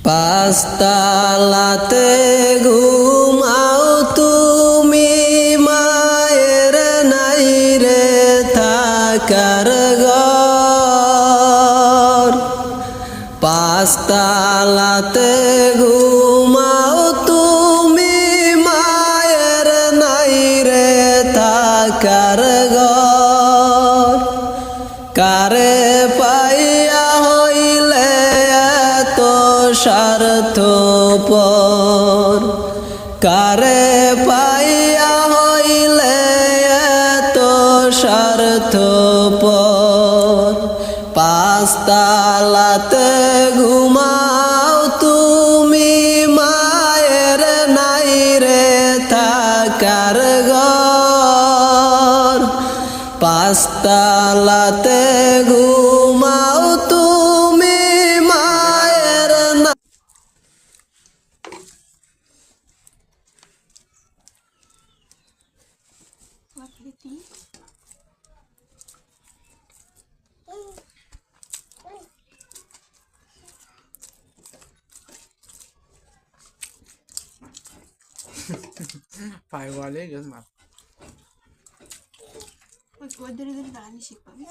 পাঁচতলাতে ঘুমাও তুমি মায়ের নাই রে থাকার ঘর। পাঁচতলাতে ঘুমাও তুমি মায়ের নাই রে থাকার ঘর। কারে পাইয়া হইলে এত স্বার্থপর, কারে পাইয়া হইলে এত স্বার্থপর। পাঁচতলাতে ঘুমাও তুমি মায়ের নাই রে থাকার ঘর। পাঁচতলাতে ঘুমাও তুমি মায়ের না। Phải qua lấy cái mặt. Ôi, cô đưa lên bà đi xịt bà biết.